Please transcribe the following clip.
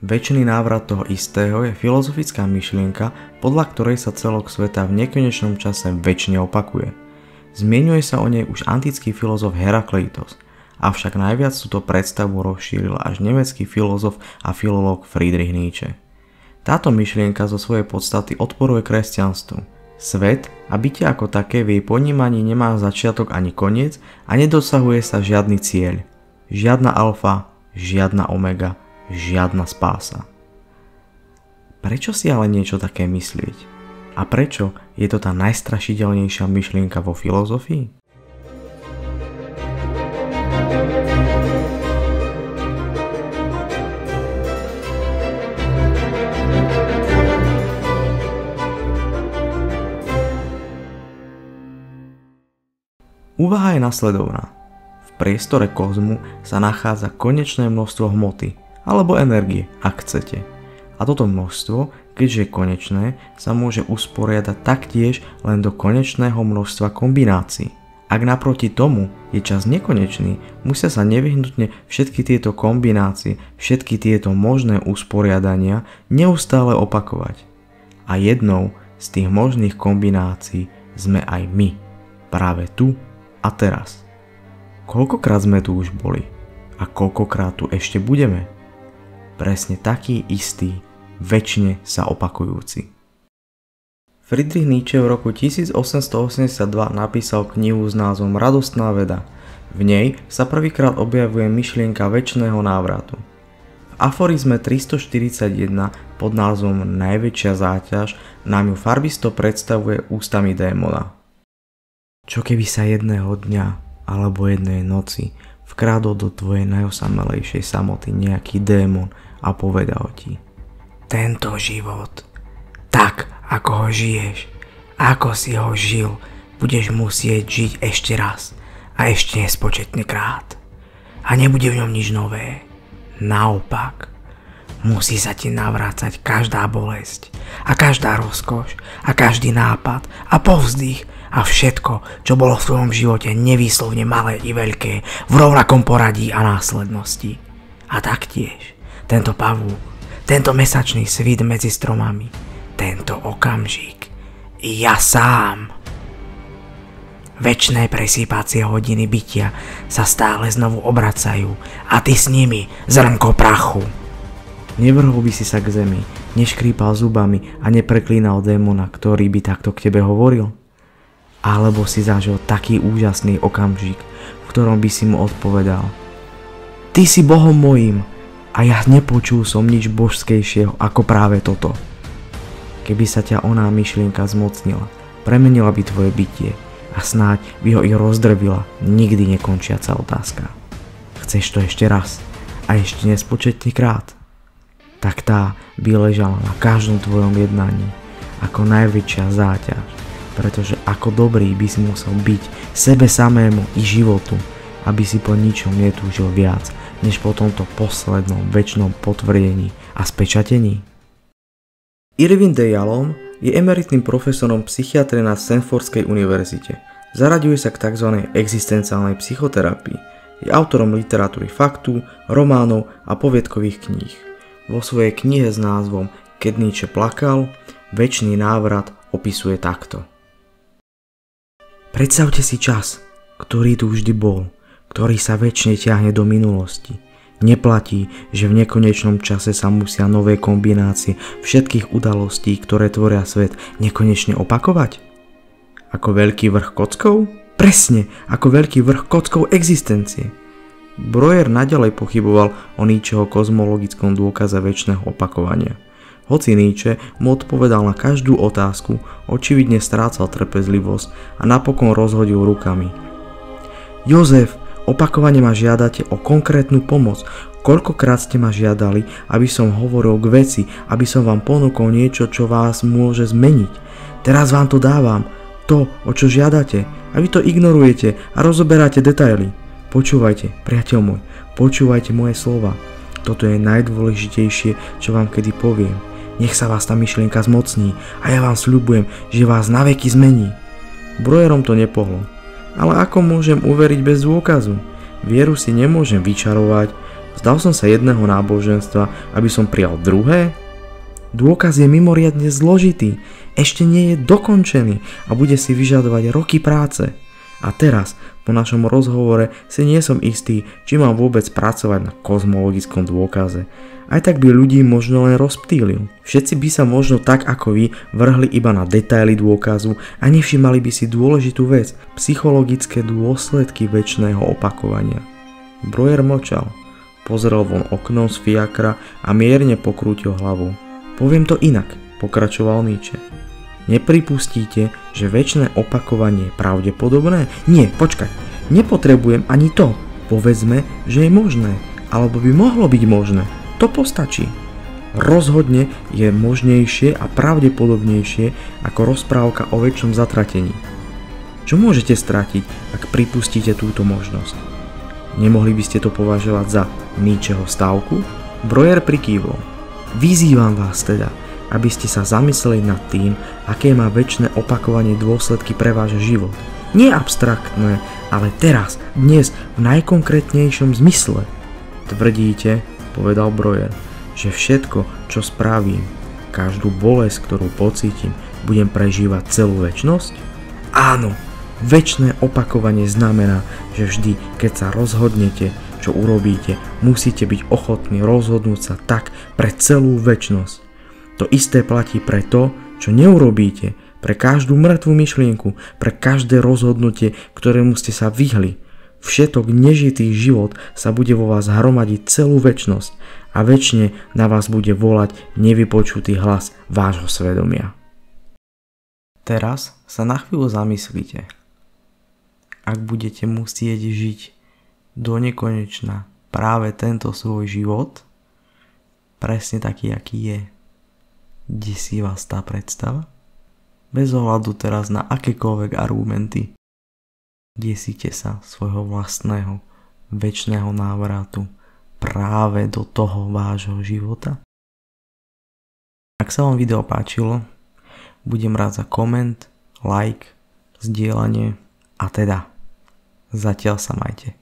Večný návrat toho istého je filozofická myšlienka, podľa ktorej sa celok sveta v nekonečnom čase večne opakuje. Zmieňuje sa o nej už antický filozof Herakleitos, avšak najviac túto predstavu rozšíril až nemecký filozof a filológ Friedrich Nietzsche. Táto myšlienka zo svojej podstaty odporuje kresťanstvu. Svet a bytie ako také v jej ponímaní nemá začiatok ani koniec a nedosahuje sa žiadny cieľ. Žiadna alfa, žiadna omega, žiadna spása. Prečo si ale niečo také myslieť? A prečo je to tá najstrašidelnejšia myšlienka vo filozofii? Úvaha je nasledovná. V priestore kozmu sa nachádza konečné množstvo hmoty, alebo energie, ak chcete. A toto množstvo, keďže je konečné, sa môže usporiadať taktiež len do konečného množstva kombinácií. Ak naproti tomu je čas nekonečný, musia sa nevyhnutne všetky tieto kombinácie, všetky tieto možné usporiadania neustále opakovať. A jednou z tých možných kombinácií sme aj my, práve tu a teraz. Koľkokrát sme tu už boli a koľkokrát tu ešte budeme? Presne taký istý, večne sa opakujúci. Friedrich Nietzsche v roku 1882 napísal knihu s názvom Radostná veda. V nej sa prvýkrát objavuje myšlienka večného návratu. V aforizme 341 pod názvom Najväčšia záťaž nám ju farbisto predstavuje ústami démona. Čo keby sa jedného dňa alebo jednej noci vkrádol do tvojej najosamelejšej samoty nejaký démon a povedal ti: tento život, tak ako ho žiješ, ako si ho žil, budeš musieť žiť ešte raz a ešte nespočetne krát. A nebude v ňom nič nové. Naopak, musí sa ti navrácať každá bolesť a každá rozkoš a každý nápad a povzdych a všetko, čo bolo v tvojom živote nevýslovne malé i veľké, v rovnakom poradí a následnosti. A taktiež tento pavúk, tento mesačný svit medzi stromami, tento okamžik, ja sám. Večné presýpacie hodiny bytia sa stále znovu obracajú a ty s nimi, zrnko prachu. Nevrhol by si sa k zemi, neškrípal zubami a nepreklínal démona, ktorý by takto k tebe hovoril? Alebo si zažil taký úžasný okamžik, v ktorom by si mu odpovedal: ty si Bohom mojím a ja nepočul som nič božskejšieho ako práve toto. Keby sa ťa oná myšlienka zmocnila, premenila by tvoje bytie a snáď by ho i rozdrvila nikdy nekončiaca otázka: chceš to ešte raz a ešte nespočetne krát? Tak tá by ležala na každom tvojom jednaní ako najväčšia záťaž, pretože ako dobrý by si musel byť sebe samému i životu, aby si po ničom netúžil viac, než po tomto poslednom večnom potvrdení a spečatení. Irvin de Jalom je emeritným profesorom psychiatrie na Stanfordskej univerzite. Zaraďuje sa k tzv. Existenciálnej psychoterapii. Je autorom literatúry faktu, románov a poviedkových kníh. Vo svojej knihe s názvom Keď Nietzsche plakal, večný návrat opisuje takto. Predstavte si čas, ktorý tu vždy bol, ktorý sa večne ťahne do minulosti. Neplatí, že v nekonečnom čase sa musia nové kombinácie všetkých udalostí, ktoré tvoria svet, nekonečne opakovať? Ako veľký vrch kockov? Presne, ako veľký vrch kockov existencie. Breuer naďalej pochyboval o Nietzscheho kozmologickom dôkaze večného opakovania. Hoci Nietzsche mu odpovedal na každú otázku, očividne strácal trpezlivosť a napokon rozhodil rukami. Jozef, opakovane ma žiadate o konkrétnu pomoc. Koľkokrát ste ma žiadali, aby som hovoril k veci, aby som vám ponúkol niečo, čo vás môže zmeniť. Teraz vám to dávam, to, o čo žiadate, a vy to ignorujete a rozoberáte detaily. Počúvajte, priateľ môj, počúvajte moje slova. Toto je najdôležitejšie, čo vám kedy poviem. Nech sa vás tá myšlienka zmocní a ja vám sľubujem, že vás naveky zmení. Breuerom to nepohlo. Ale ako môžem uveriť bez dôkazu? Vieru si nemôžem vyčarovať, Vzdal som sa jedného náboženstva, aby som prijal druhé? Dôkaz je mimoriadne zložitý, ešte nie je dokončený a bude si vyžadovať roky práce. A teraz, po našom rozhovore, si nie som istý, či mám vôbec pracovať na kozmologickom dôkaze. Aj tak by ľudí možno len rozptýlil. Všetci by sa možno tak ako vy vrhli iba na detaily dôkazu a nevšimali by si dôležitú vec, psychologické dôsledky večného opakovania. Breuer mlčal, pozrel von oknom z fiakra a mierne pokrútil hlavou. Poviem to inak, pokračoval Nietzsche. Nepripustíte, že večné opakovanie je pravdepodobné? Nie, počkaj, nepotrebujem ani to. Povedzme, že je možné, alebo by mohlo byť možné. To postačí. Rozhodne je možnejšie a pravdepodobnejšie ako rozprávka o večnom zatratení. Čo môžete stratiť, ak pripustíte túto možnosť? Nemohli by ste to považovať za Nietzscheho stávku? Breuer prikývol. Vyzývam vás teda, aby ste sa zamysleli nad tým, aké má večné opakovanie dôsledky pre váš život. Nie abstraktné, ale teraz, dnes, v najkonkrétnejšom zmysle. Tvrdíte, povedal Breuer, že všetko, čo spravím, každú bolesť, ktorú pocítim, budem prežívať celú večnosť? Áno, večné opakovanie znamená, že vždy, keď sa rozhodnete, čo urobíte, musíte byť ochotní rozhodnúť sa tak pre celú večnosť. To isté platí pre to, čo neurobíte, pre každú mŕtvú myšlienku, pre každé rozhodnutie, ktorému ste sa vyhli. Všetok nežitý život sa bude vo vás hromadiť celú večnosť a večne na vás bude volať nevypočutý hlas vášho svedomia. Teraz sa na chvíľu zamyslite. Ak budete musieť žiť do nekonečna práve tento svoj život, presne taký, aký je, desí vás tá predstava? Bez ohľadu teraz na akékoľvek argumenty. Desíte sa svojho vlastného večného návratu práve do toho vášho života? Ak sa vám video páčilo, budem rád za koment, like, zdieľanie a teda zatiaľ sa majte.